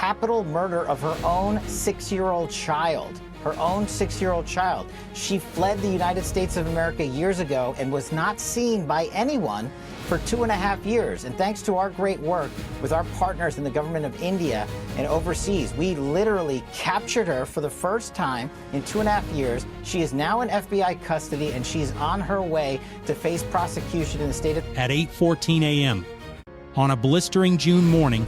capital murder of her own 6-year-old child. Her own 6-year-old child. She fled the United States of America years ago and was not seen by anyone for 2.5 years. And thanks to our great work with our partners in the government of India and overseas, we literally captured her for the first time in 2.5 years. She is now in FBI custody, and she's on her way to face prosecution in the state of... At 8:14 a.m. on a blistering June morning,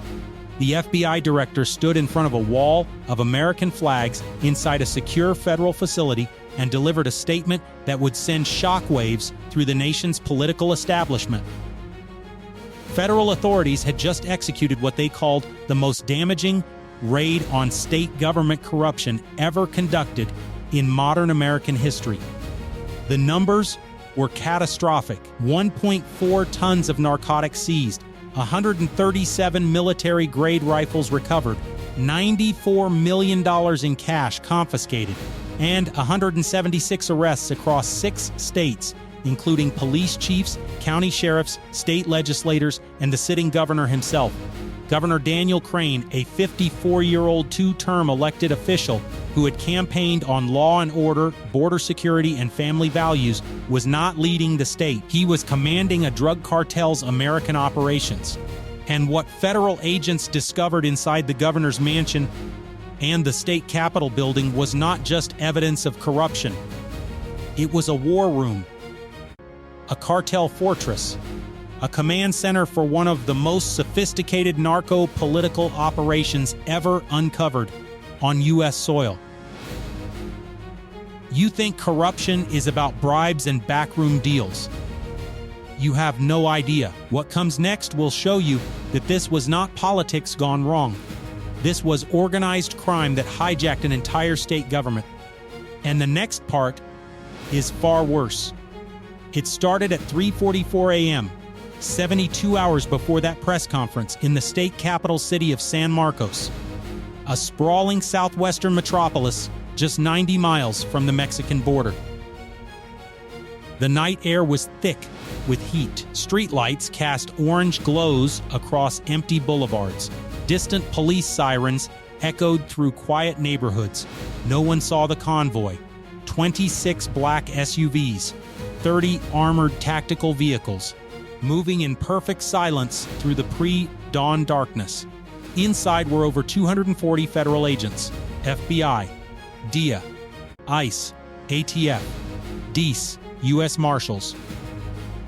the FBI director stood in front of a wall of American flags inside a secure federal facility and delivered a statement that would send shockwaves through the nation's political establishment. Federal authorities had just executed what they called the most damaging raid on state government corruption ever conducted in modern American history. The numbers were catastrophic. 1.4 tons of narcotics seized, 137 military-grade rifles recovered, $94 million in cash confiscated, and 176 arrests across 6 states, including police chiefs, county sheriffs, state legislators, and the sitting governor himself. Governor Daniel Crane, a 54-year-old two-term elected official who had campaigned on law and order, border security, and family values, was not leading the state. He was commanding a drug cartel's American operations. And what federal agents discovered inside the governor's mansion and the state capitol building was not just evidence of corruption. It was a war room, a cartel fortress, a command center for one of the most sophisticated narco-political operations ever uncovered on U.S. soil. You think corruption is about bribes and backroom deals. You have no idea. What comes next will show you that this was not politics gone wrong. This was organized crime that hijacked an entire state government. And the next part is far worse. It started at 3:44 a.m., 72 hours before that press conference in the state capital city of San Marcos, a sprawling southwestern metropolis just 90 miles from the Mexican border. The night air was thick with heat. Streetlights cast orange glows across empty boulevards. Distant police sirens echoed through quiet neighborhoods. No one saw the convoy. 26 black SUVs, 30 armored tactical vehicles, moving in perfect silence through the pre-dawn darkness. Inside were over 240 federal agents, FBI, DIA, ICE, ATF, DEACE, U.S. Marshals,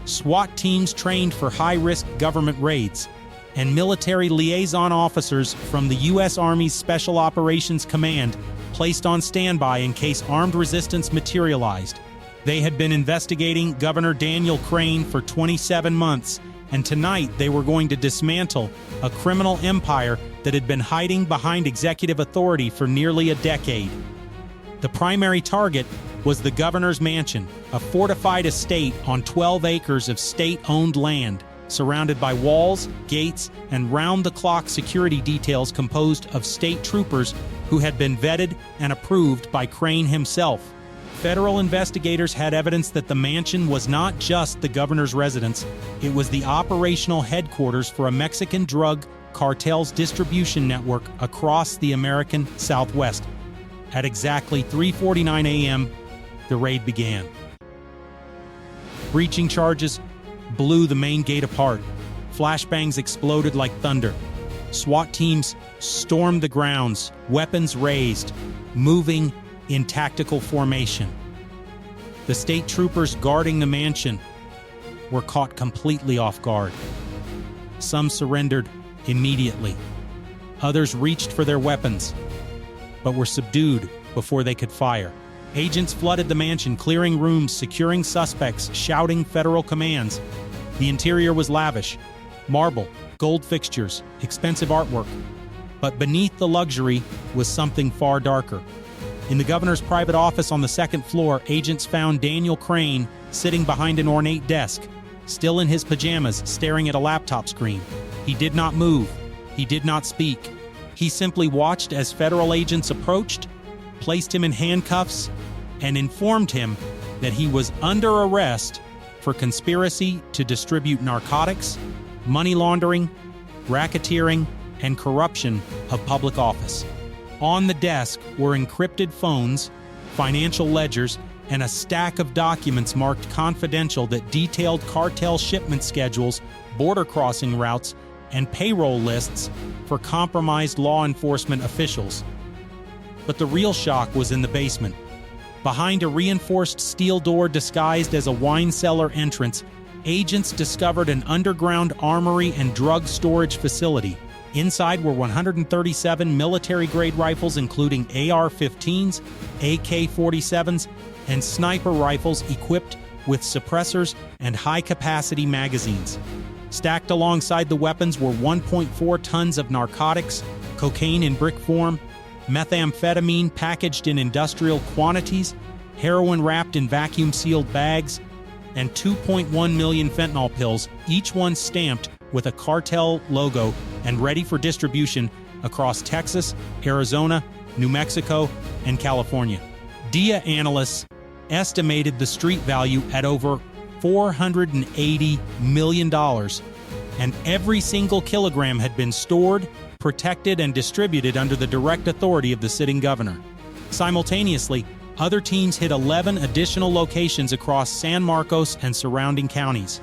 SWAT teams trained for high-risk government raids, and military liaison officers from the U.S. Army's Special Operations Command placed on standby in case armed resistance materialized. They had been investigating Governor Daniel Crane for 27 months, and tonight they were going to dismantle a criminal empire that had been hiding behind executive authority for nearly a decade. The primary target was the governor's mansion, a fortified estate on 12 acres of state-owned land, surrounded by walls, gates, and round-the-clock security details composed of state troopers who had been vetted and approved by Crane himself. Federal investigators had evidence that the mansion was not just the governor's residence, it was the operational headquarters for a Mexican drug cartel's distribution network across the American Southwest. At exactly 3:49 a.m., the raid began. Breaching charges blew the main gate apart. Flashbangs exploded like thunder. SWAT teams stormed the grounds, weapons raised, moving in tactical formation. The state troopers guarding the mansion were caught completely off guard. Some surrendered immediately. Others reached for their weapons, but were subdued before they could fire. Agents flooded the mansion, clearing rooms, securing suspects, shouting federal commands. The interior was lavish: marble, gold fixtures, expensive artwork. But beneath the luxury was something far darker. In the governor's private office on the second floor, agents found Daniel Crane sitting behind an ornate desk, still in his pajamas, staring at a laptop screen. He did not move. He did not speak. He simply watched as federal agents approached, placed him in handcuffs, and informed him that he was under arrest for conspiracy to distribute narcotics, money laundering, racketeering, and corruption of public office. On the desk were encrypted phones, financial ledgers, and a stack of documents marked confidential that detailed cartel shipment schedules, border crossing routes, and payroll lists for compromised law enforcement officials. But the real shock was in the basement. Behind a reinforced steel door disguised as a wine cellar entrance, agents discovered an underground armory and drug storage facility. Inside were 137 military-grade rifles including AR-15s, AK-47s, and sniper rifles equipped with suppressors and high-capacity magazines. Stacked alongside the weapons were 1.4 tons of narcotics, cocaine in brick form, methamphetamine packaged in industrial quantities, heroin wrapped in vacuum-sealed bags, and 2.1 million fentanyl pills, each one stamped with a cartel logo and ready for distribution across Texas, Arizona, New Mexico, and California. DIA analysts estimated the street value at over $480 million, and every single kilogram had been stored, protected, and distributed under the direct authority of the sitting governor. Simultaneously, other teams hit 11 additional locations across San Marcos and surrounding counties.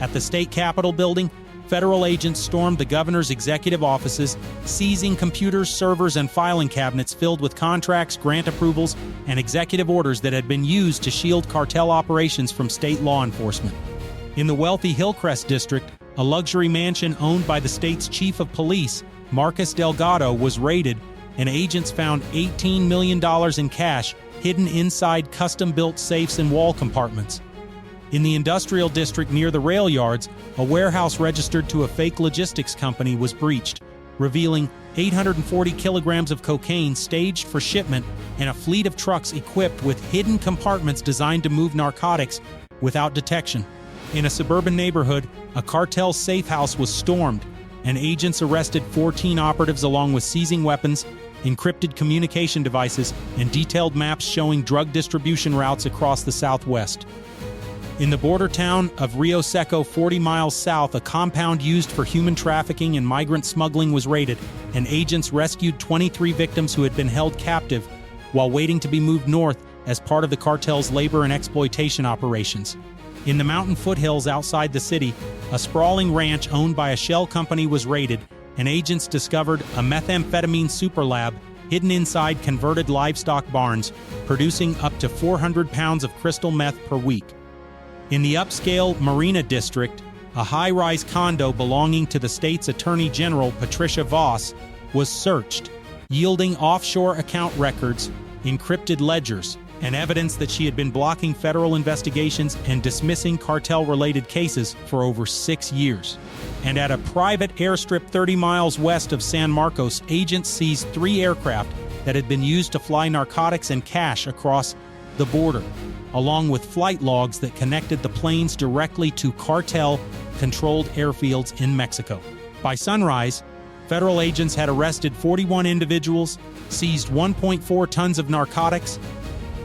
At the state capitol building, federal agents stormed the governor's executive offices, seizing computers, servers, and filing cabinets filled with contracts, grant approvals, and executive orders that had been used to shield cartel operations from state law enforcement. In the wealthy Hillcrest district, a luxury mansion owned by the state's chief of police, Marcus Delgado, was raided, and agents found $18 million in cash hidden inside custom-built safes and wall compartments. In the industrial district near the rail yards, a warehouse registered to a fake logistics company was breached, revealing 840 kilograms of cocaine staged for shipment and a fleet of trucks equipped with hidden compartments designed to move narcotics without detection. In a suburban neighborhood, a cartel safe house was stormed, and agents arrested 14 operatives along with seizing weapons, encrypted communication devices, and detailed maps showing drug distribution routes across the Southwest. In the border town of Rio Seco, 40 miles south, a compound used for human trafficking and migrant smuggling was raided, and agents rescued 23 victims who had been held captive while waiting to be moved north as part of the cartel's labor and exploitation operations. In the mountain foothills outside the city, a sprawling ranch owned by a shell company was raided, and agents discovered a methamphetamine super lab hidden inside converted livestock barns, producing up to 400 pounds of crystal meth per week. In the upscale Marina District, a high-rise condo belonging to the state's Attorney General, Patricia Voss, was searched, yielding offshore account records, encrypted ledgers, and evidence that she had been blocking federal investigations and dismissing cartel-related cases for over 6 years. And at a private airstrip 30 miles west of San Marcos, agents seized 3 aircraft that had been used to fly narcotics and cash across the border, along with flight logs that connected the planes directly to cartel-controlled airfields in Mexico. By sunrise, federal agents had arrested 41 individuals, seized 1.4 tons of narcotics,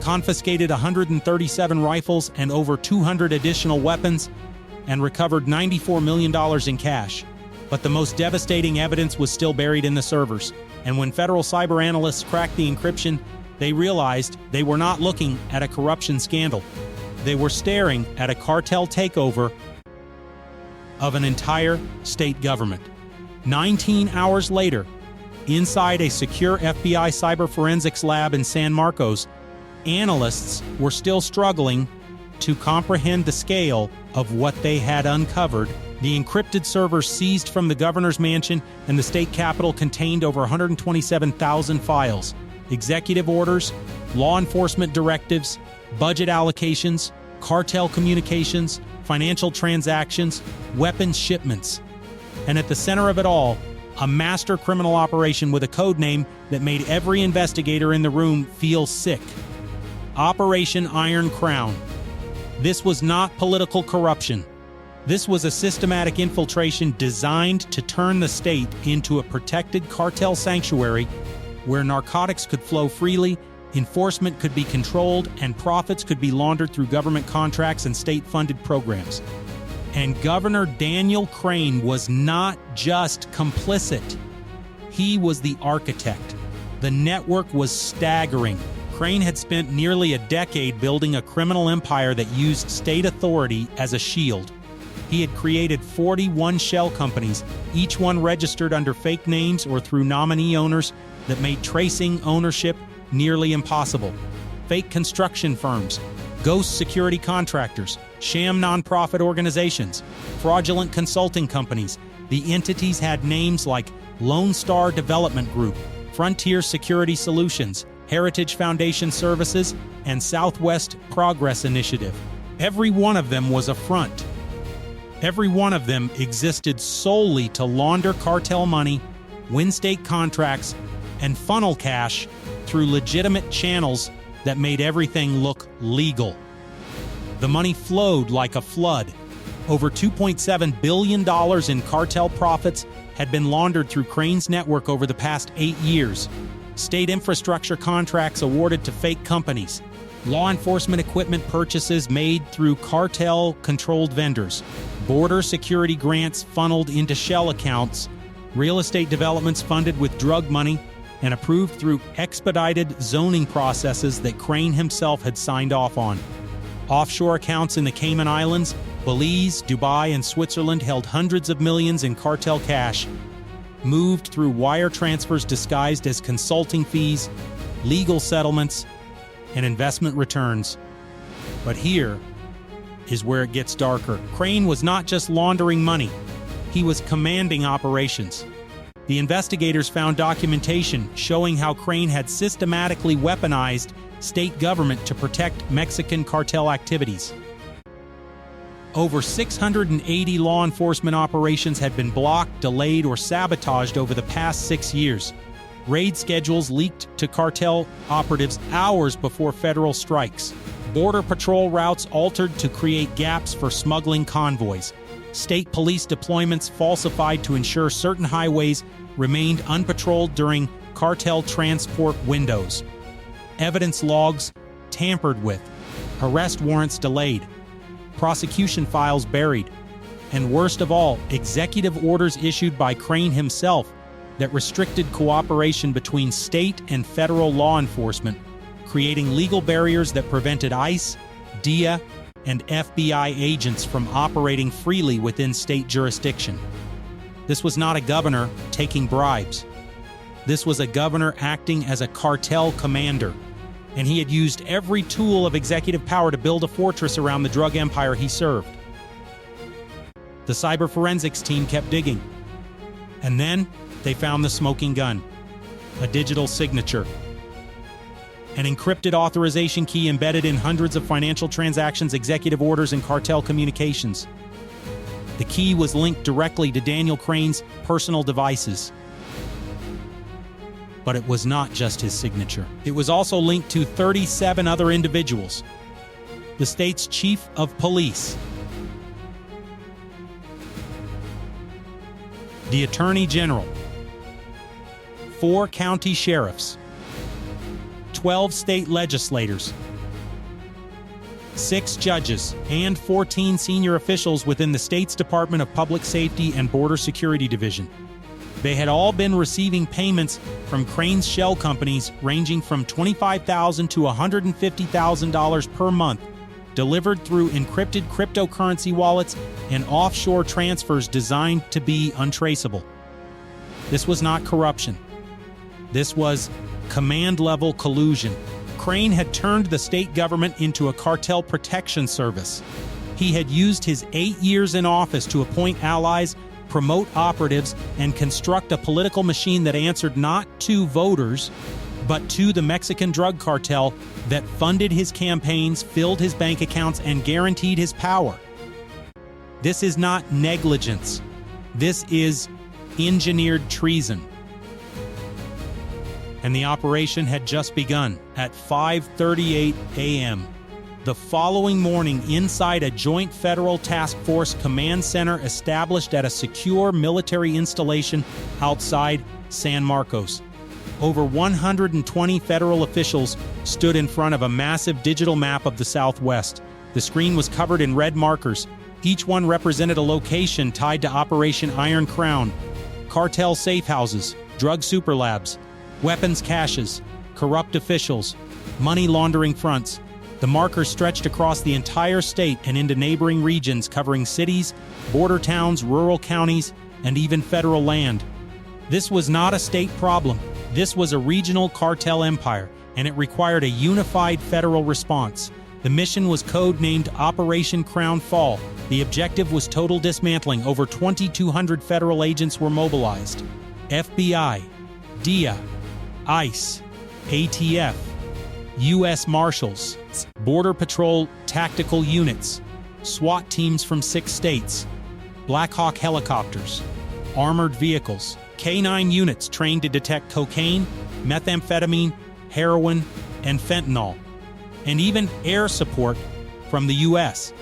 confiscated 137 rifles and over 200 additional weapons, and recovered $94 million in cash. But the most devastating evidence was still buried in the servers, and when federal cyber analysts cracked the encryption, they realized they were not looking at a corruption scandal. They were staring at a cartel takeover of an entire state government. 19 hours later, inside a secure FBI cyber forensics lab in San Marcos, analysts were still struggling to comprehend the scale of what they had uncovered. The encrypted servers seized from the governor's mansion and the state capitol contained over 127,000 files, executive orders, law enforcement directives, budget allocations, cartel communications, financial transactions, weapons shipments. And at the center of it all, a master criminal operation with a code name that made every investigator in the room feel sick. Operation Iron Crown. This was not political corruption. This was a systematic infiltration designed to turn the state into a protected cartel sanctuary where narcotics could flow freely, enforcement could be controlled, and profits could be laundered through government contracts and state-funded programs. And Governor Daniel Crane was not just complicit. He was the architect. The network was staggering. Crane had spent nearly a decade building a criminal empire that used state authority as a shield. He had created 41 shell companies, each one registered under fake names or through nominee owners that made tracing ownership nearly impossible. Fake construction firms, ghost security contractors, sham nonprofit organizations, fraudulent consulting companies. The entities had names like Lone Star Development Group, Frontier Security Solutions, Heritage Foundation Services, and Southwest Progress Initiative. Every one of them was a front. Every one of them existed solely to launder cartel money, win state contracts, and funnel cash through legitimate channels that made everything look legal. The money flowed like a flood. Over $2.7 billion in cartel profits had been laundered through Crane's network over the past 8 years. State infrastructure contracts awarded to fake companies. Law enforcement equipment purchases made through cartel-controlled vendors. Border security grants funneled into shell accounts. Real estate developments funded with drug money and approved through expedited zoning processes that Crane himself had signed off on. Offshore accounts in the Cayman Islands, Belize, Dubai, and Switzerland held hundreds of millions in cartel cash, moved through wire transfers disguised as consulting fees, legal settlements, and investment returns. But here is where it gets darker. Crane was not just laundering money, he was commanding operations. The investigators found documentation showing how Crane had systematically weaponized state government to protect Mexican cartel activities. Over 680 law enforcement operations had been blocked, delayed, or sabotaged over the past 6 years. Raid schedules leaked to cartel operatives hours before federal strikes. Border patrol routes altered to create gaps for smuggling convoys. State police deployments falsified to ensure certain highways remained unpatrolled during cartel transport windows. Evidence logs tampered with, arrest warrants delayed, prosecution files buried, and worst of all, executive orders issued by Crane himself that restricted cooperation between state and federal law enforcement, creating legal barriers that prevented ICE, DIA, and FBI agents from operating freely within state jurisdiction. This was not a governor taking bribes. This was a governor acting as a cartel commander, and he had used every tool of executive power to build a fortress around the drug empire he served. The cyber forensics team kept digging, and then they found the smoking gun, a digital signature, an encrypted authorization key embedded in hundreds of financial transactions, executive orders, and cartel communications. The key was linked directly to Daniel Crane's personal devices. But it was not just his signature. It was also linked to 37 other individuals. The state's chief of police, the attorney general, 4 county sheriffs, 12 state legislators, 6 judges, and 14 senior officials within the state's Department of Public Safety and Border Security Division. They had all been receiving payments from Crane's shell companies ranging from $25,000 to $150,000 per month, delivered through encrypted cryptocurrency wallets and offshore transfers designed to be untraceable. This was not corruption. This was command-level collusion. Crane had turned the state government into a cartel protection service. He had used his 8 years in office to appoint allies, promote operatives, and construct a political machine that answered not to voters, but to the Mexican drug cartel that funded his campaigns, filled his bank accounts, and guaranteed his power. This is not negligence. This is engineered treason. And the operation had just begun at 5:38 a.m. The following morning, inside a joint federal task force command center established at a secure military installation outside San Marcos. Over 120 federal officials stood in front of a massive digital map of the Southwest. The screen was covered in red markers. Each one represented a location tied to Operation Iron Crown, cartel safe houses, drug superlabs, weapons caches, corrupt officials, money laundering fronts. The markers stretched across the entire state and into neighboring regions covering cities, border towns, rural counties, and even federal land. This was not a state problem. This was a regional cartel empire, and it required a unified federal response. The mission was code-named Operation Crown Fall. The objective was total dismantling. Over 2,200 federal agents were mobilized. FBI, DIA, ICE, ATF, U.S. Marshals, Border Patrol tactical units, SWAT teams from 6 states, Black Hawk helicopters, armored vehicles, K-9 units trained to detect cocaine, methamphetamine, heroin, and fentanyl, and even air support from the U.S.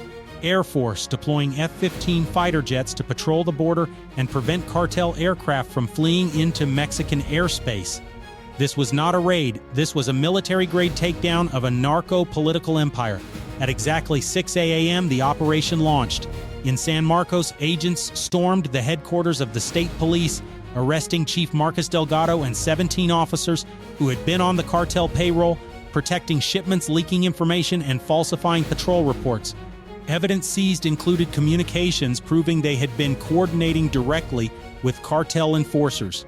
Air Force deploying F-15 fighter jets to patrol the border and prevent cartel aircraft from fleeing into Mexican airspace. This was not a raid. This was a military-grade takedown of a narco-political empire. At exactly 6 a.m., the operation launched. In San Marcos, agents stormed the headquarters of the state police, arresting Chief Marcos Delgado and 17 officers who had been on the cartel payroll, protecting shipments, leaking information, and falsifying patrol reports. Evidence seized included communications proving they had been coordinating directly with cartel enforcers.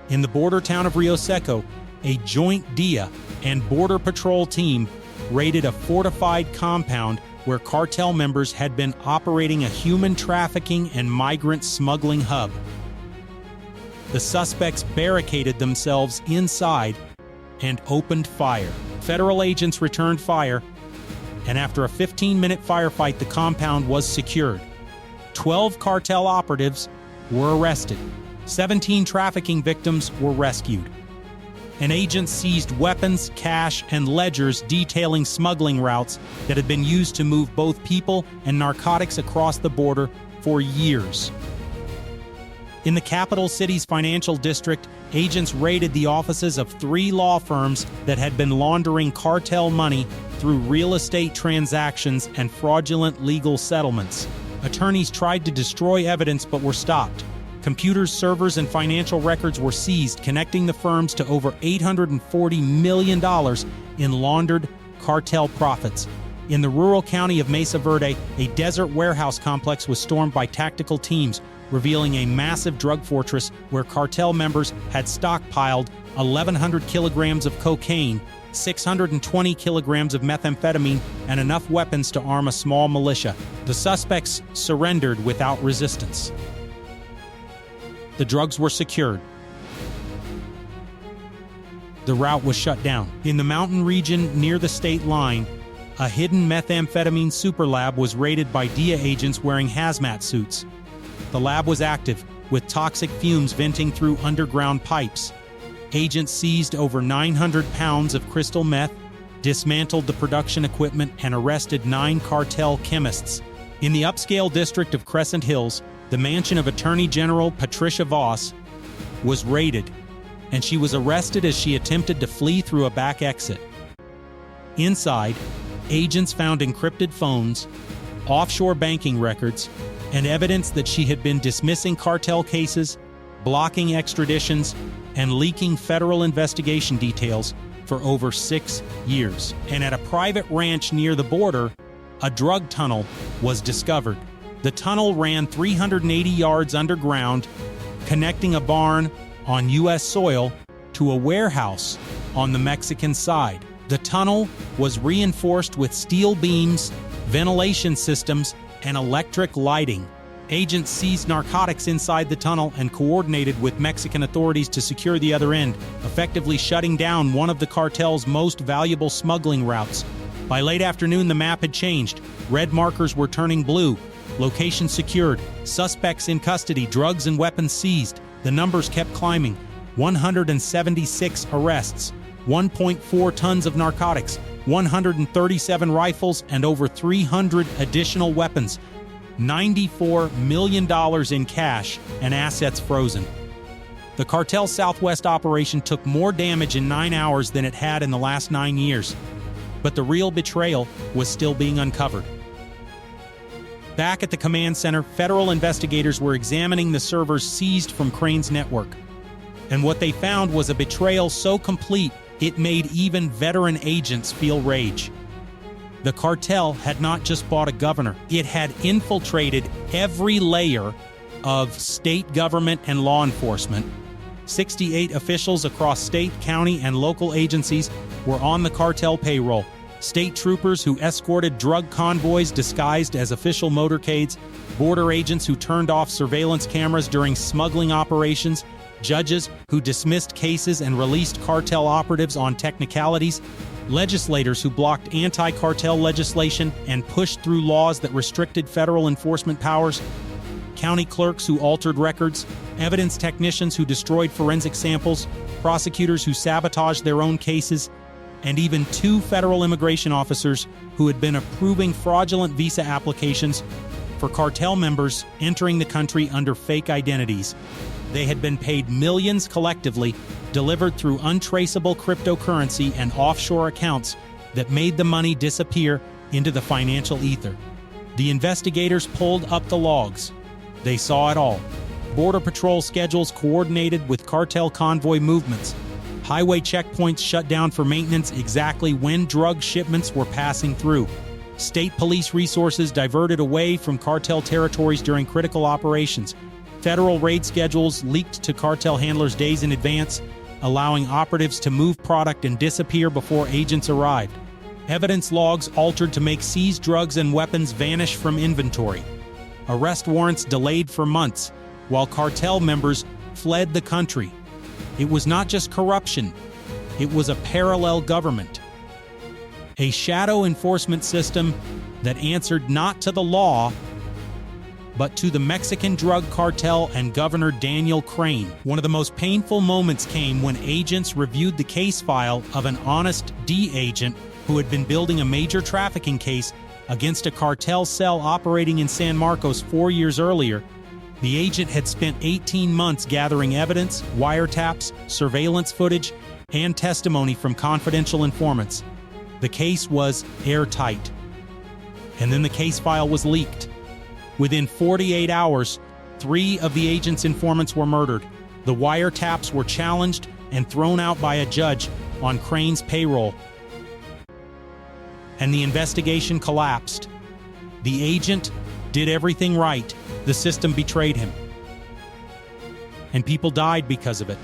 In the border town of Rio Seco, a joint DIA and Border Patrol team raided a fortified compound where cartel members had been operating a human trafficking and migrant smuggling hub. The suspects barricaded themselves inside and opened fire. Federal agents returned fire, and after a 15-minute firefight, the compound was secured. 12 cartel operatives were arrested. 17 trafficking victims were rescued. An agent seized weapons, cash, and ledgers detailing smuggling routes that had been used to move both people and narcotics across the border for years. In the capital city's financial district, agents raided the offices of 3 law firms that had been laundering cartel money through real estate transactions and fraudulent legal settlements. Attorneys tried to destroy evidence but were stopped. Computers, servers, and financial records were seized, connecting the firms to over $840 million in laundered cartel profits. In the rural county of Mesa Verde, a desert warehouse complex was stormed by tactical teams, revealing a massive drug fortress where cartel members had stockpiled 1,100 kilograms of cocaine, 620 kilograms of methamphetamine, and enough weapons to arm a small militia. The suspects surrendered without resistance. The drugs were secured. The route was shut down. In the mountain region near the state line, a hidden methamphetamine superlab was raided by DIA agents wearing hazmat suits. The lab was active, with toxic fumes venting through underground pipes. Agents seized over 900 pounds of crystal meth, dismantled the production equipment, and arrested 9 cartel chemists. In the upscale district of Crescent Hills, the mansion of Attorney General Patricia Voss was raided, and she was arrested as she attempted to flee through a back exit. Inside, agents found encrypted phones, offshore banking records, and evidence that she had been dismissing cartel cases, blocking extraditions, and leaking federal investigation details for over 6 years. And at a private ranch near the border, a drug tunnel was discovered. The tunnel ran 380 yards underground, connecting a barn on U.S. soil to a warehouse on the Mexican side. The tunnel was reinforced with steel beams, ventilation systems, and electric lighting. Agents seized narcotics inside the tunnel and coordinated with Mexican authorities to secure the other end, effectively shutting down one of the cartel's most valuable smuggling routes. By late afternoon, the map had changed. Red markers were turning blue. Location secured. Suspects in custody. Drugs and weapons seized. The numbers kept climbing. 176 arrests. 1.4 tons of narcotics. 137 rifles and over 300 additional weapons. $94 million in cash and assets frozen. The Cartel Southwest operation took more damage in 9 hours than it had in the last 9 years. But the real betrayal was still being uncovered. Back at the command center, federal investigators were examining the servers seized from Crane's network. And what they found was a betrayal so complete, it made even veteran agents feel rage. The cartel had not just bought a governor, it had infiltrated every layer of state government and law enforcement. 68 officials across state, county, and local agencies were on the cartel payroll. State troopers who escorted drug convoys disguised as official motorcades, border agents who turned off surveillance cameras during smuggling operations, judges who dismissed cases and released cartel operatives on technicalities, legislators who blocked anti-cartel legislation and pushed through laws that restricted federal enforcement powers, county clerks who altered records, evidence technicians who destroyed forensic samples, prosecutors who sabotaged their own cases, and even 2 federal immigration officers who had been approving fraudulent visa applications for cartel members entering the country under fake identities. They had been paid millions collectively, delivered through untraceable cryptocurrency and offshore accounts that made the money disappear into the financial ether. The investigators pulled up the logs. They saw it all. Border Patrol schedules coordinated with cartel convoy movements. Highway checkpoints shut down for maintenance exactly when drug shipments were passing through. State police resources diverted away from cartel territories during critical operations. Federal raid schedules leaked to cartel handlers days in advance, allowing operatives to move product and disappear before agents arrived. Evidence logs altered to make seized drugs and weapons vanish from inventory. Arrest warrants delayed for months, while cartel members fled the country. It was not just corruption, it was a parallel government. A shadow enforcement system that answered not to the law, but to the Mexican drug cartel and Governor Daniel Crane. One of the most painful moments came when agents reviewed the case file of an honest D agent who had been building a major trafficking case against a cartel cell operating in San Marcos 4 years earlier. The agent had spent 18 months gathering evidence, wiretaps, surveillance footage, and testimony from confidential informants. The case was airtight. And then the case file was leaked. Within 48 hours, 3 of the agent's informants were murdered. The wiretaps were challenged and thrown out by a judge on Crane's payroll. And the investigation collapsed. The agent did everything right. The system betrayed him. And people died because of it.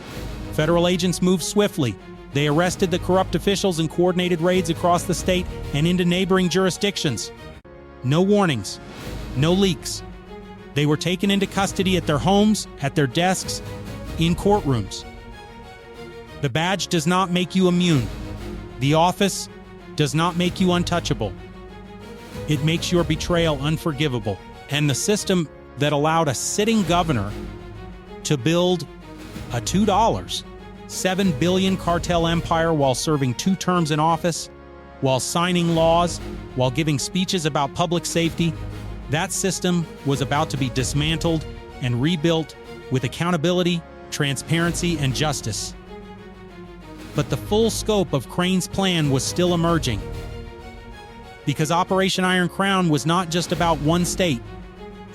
Federal agents moved swiftly. They arrested the corrupt officials and coordinated raids across the state and into neighboring jurisdictions. No warnings. No leaks. They were taken into custody at their homes, at their desks, in courtrooms. The badge does not make you immune. The office does not make you untouchable. It makes your betrayal unforgivable. And the system that allowed a sitting governor to build a $2, $7 billion cartel empire while serving 2 terms in office, while signing laws, while giving speeches about public safety, that system was about to be dismantled and rebuilt with accountability, transparency, and justice. But the full scope of Crane's plan was still emerging. Because Operation Iron Crown was not just about one state,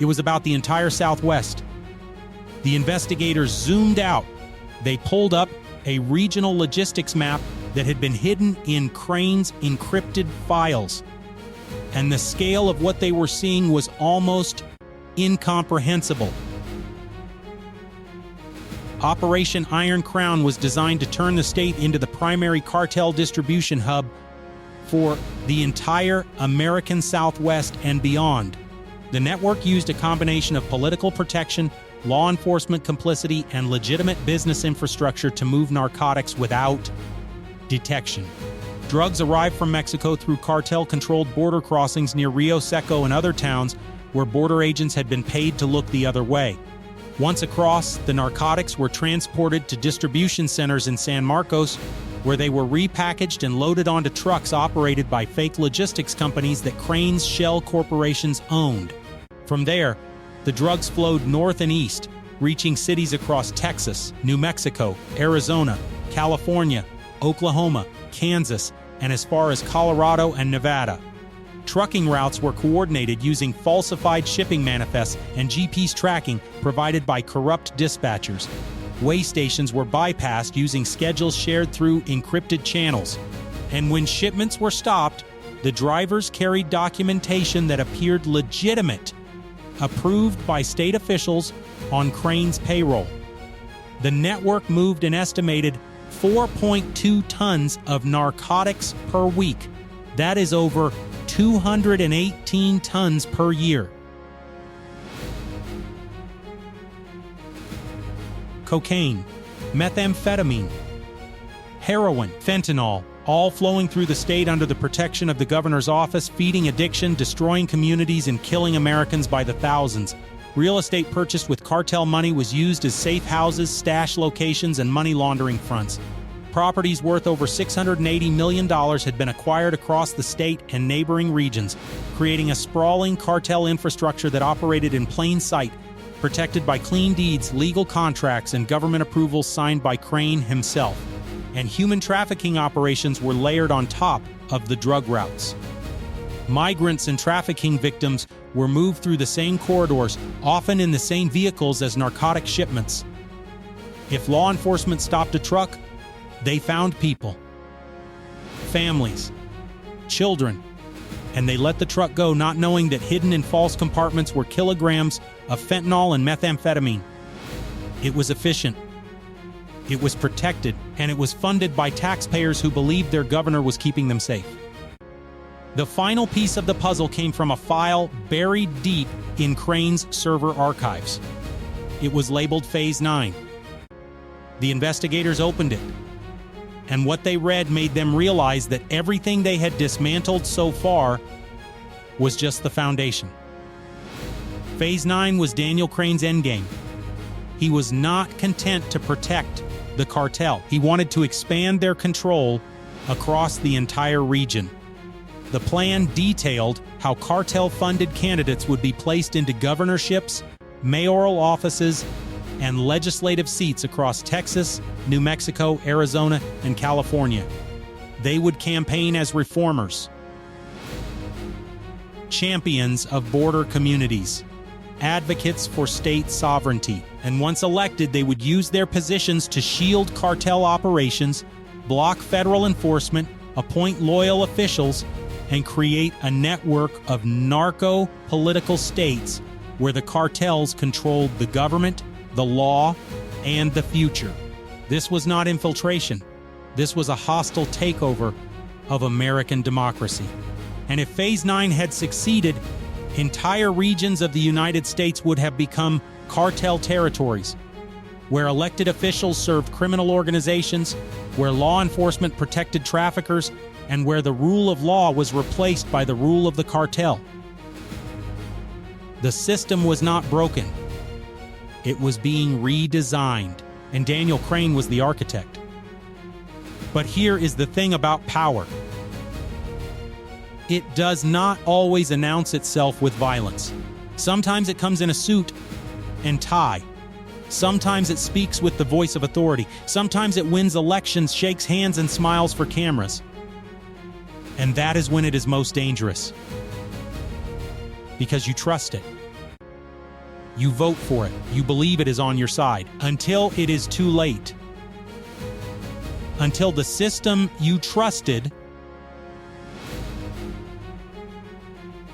it was about the entire Southwest. The investigators zoomed out. They pulled up a regional logistics map that had been hidden in Crane's encrypted files. And the scale of what they were seeing was almost incomprehensible. Operation Iron Crown was designed to turn the state into the primary cartel distribution hub for the entire American Southwest and beyond. The network used a combination of political protection, law enforcement complicity, and legitimate business infrastructure to move narcotics without detection. Drugs arrived from Mexico through cartel-controlled border crossings near Rio Seco and other towns where border agents had been paid to look the other way. Once across, the narcotics were transported to distribution centers in San Marcos, where they were repackaged and loaded onto trucks operated by fake logistics companies that Crane's shell corporations owned. From there, the drugs flowed north and east, reaching cities across Texas, New Mexico, Arizona, California, Oklahoma, Kansas, and as far as Colorado and Nevada. Trucking routes were coordinated using falsified shipping manifests and GPS tracking provided by corrupt dispatchers. Way stations were bypassed using schedules shared through encrypted channels. And when shipments were stopped, the drivers carried documentation that appeared legitimate, approved by state officials on Crane's payroll. The network moved an estimated 4.2 tons of narcotics per week. That is over 218 tons per year. Cocaine, methamphetamine, heroin, fentanyl, all flowing through the state under the protection of the governor's office, feeding addiction, destroying communities, and killing Americans by the thousands. Real estate purchased with cartel money was used as safe houses, stash locations, and money laundering fronts. Properties worth over $680 million had been acquired across the state and neighboring regions, creating a sprawling cartel infrastructure that operated in plain sight, protected by clean deeds, legal contracts, and government approvals signed by Crane himself. And human trafficking operations were layered on top of the drug routes. Migrants and trafficking victims were moved through the same corridors, often in the same vehicles as narcotic shipments. If law enforcement stopped a truck, they found people, families, children, and they let the truck go, not knowing that hidden in false compartments were kilograms of fentanyl and methamphetamine. It was efficient, it was protected, and it was funded by taxpayers who believed their governor was keeping them safe. The final piece of the puzzle came from a file buried deep in Crane's server archives. It was labeled Phase 9. The investigators opened it, and what they read made them realize that everything they had dismantled so far was just the foundation. Phase 9 was Daniel Crane's endgame. He was not content to protect the cartel. He wanted to expand their control across the entire region. The plan detailed how cartel-funded candidates would be placed into governorships, mayoral offices, and legislative seats across Texas, New Mexico, Arizona, and California. They would campaign as reformers, champions of border communities, advocates for state sovereignty, and once elected, they would use their positions to shield cartel operations, block federal enforcement, appoint loyal officials, and create a network of narco-political states where the cartels controlled the government, the law, and the future. This was not infiltration. This was a hostile takeover of American democracy. And if Phase 9 had succeeded, entire regions of the United States would have become cartel territories, where elected officials served criminal organizations, where law enforcement protected traffickers, and where the rule of law was replaced by the rule of the cartel. The system was not broken. It was being redesigned, and Daniel Crane was the architect. But here is the thing about power. It does not always announce itself with violence. Sometimes it comes in a suit and tie. Sometimes it speaks with the voice of authority. Sometimes it wins elections, shakes hands, and smiles for cameras. And that is when it is most dangerous. Because you trust it. You vote for it. You believe it is on your side. Until it is too late. Until the system you trusted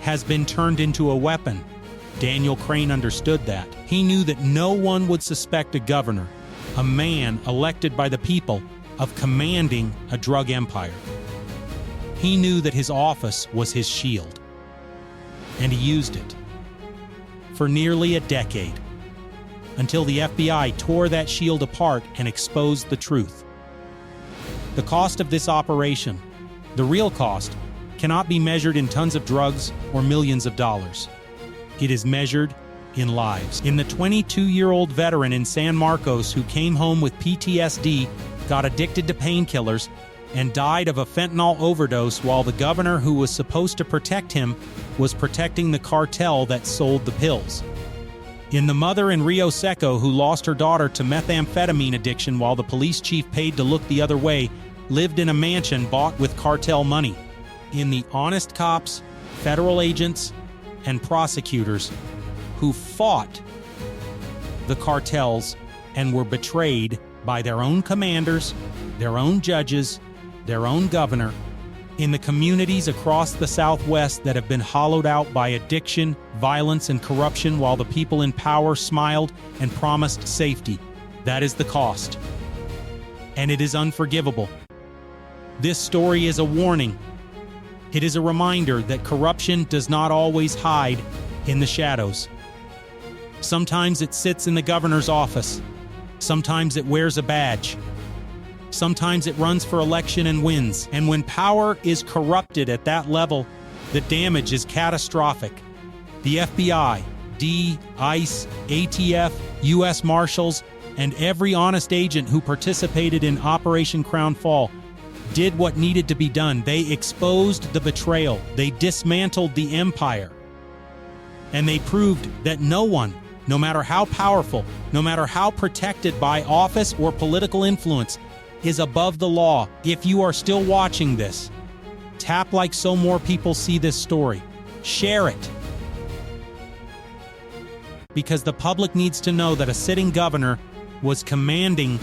has been turned into a weapon. Daniel Crane understood that. He knew that no one would suspect a governor, a man elected by the people, of commanding a drug empire. He knew that his office was his shield, and he used it for nearly a decade, until the FBI tore that shield apart and exposed the truth. The cost of this operation, the real cost, cannot be measured in tons of drugs or millions of dollars. It is measured in lives. In the 22-year-old veteran in San Marcos who came home with PTSD, got addicted to painkillers, and died of a fentanyl overdose while the governor who was supposed to protect him was protecting the cartel that sold the pills. In the mother in Rio Seco who lost her daughter to methamphetamine addiction while the police chief paid to look the other way, lived in a mansion bought with cartel money. In the honest cops, federal agents, and prosecutors who fought the cartels and were betrayed by their own commanders, their own judges, their own governor, in the communities across the Southwest that have been hollowed out by addiction, violence, and corruption while the people in power smiled and promised safety. That is the cost. And it is unforgivable. This story is a warning. It is a reminder that corruption does not always hide in the shadows. Sometimes it sits in the governor's office. Sometimes it wears a badge. Sometimes it runs for election and wins. And when power is corrupted at that level, the damage is catastrophic. The FBI, ICE, ATF, U.S. Marshals, and every honest agent who participated in Operation Crown Fall did what needed to be done. They exposed the betrayal. They dismantled the empire. And they proved that no one, no matter how powerful, no matter how protected by office or political influence, is above the law. If you are still watching this, tap like so more people see this story. Share it. Because the public needs to know that a sitting governor was commanding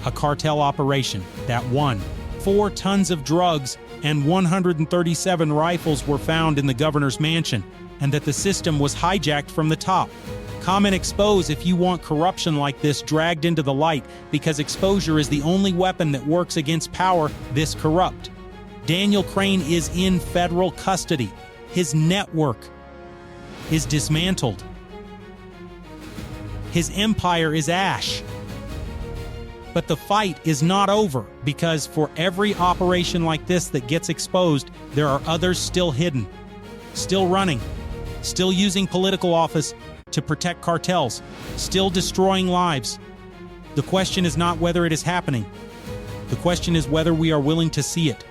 a cartel operation that won. 4 tons of drugs and 137 rifles were found in the governor's mansion, and that the system was hijacked from the top. Comment expose if you want corruption like this dragged into the light, because exposure is the only weapon that works against power this corrupt. Daniel Crane is in federal custody. His network is dismantled. His empire is ash. But the fight is not over, because for every operation like this that gets exposed, there are others still hidden, still running, still using political office to protect cartels, still destroying lives. The question is not whether it is happening. The question is whether we are willing to see it,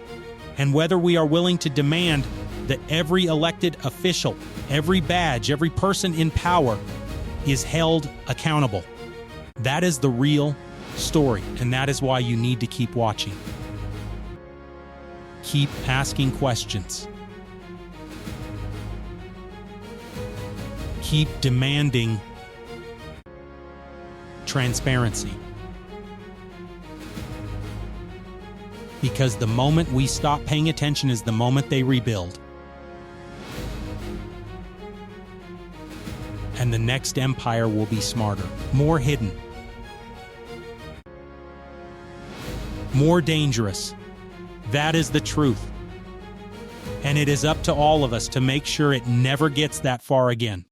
and whether we are willing to demand that every elected official, every badge, every person in power is held accountable. That is the real story, and that is why you need to keep watching. Keep asking questions. Keep demanding transparency. Because the moment we stop paying attention is the moment they rebuild. And the next empire will be smarter, more hidden, more dangerous. That is the truth. And it is up to all of us to make sure it never gets that far again.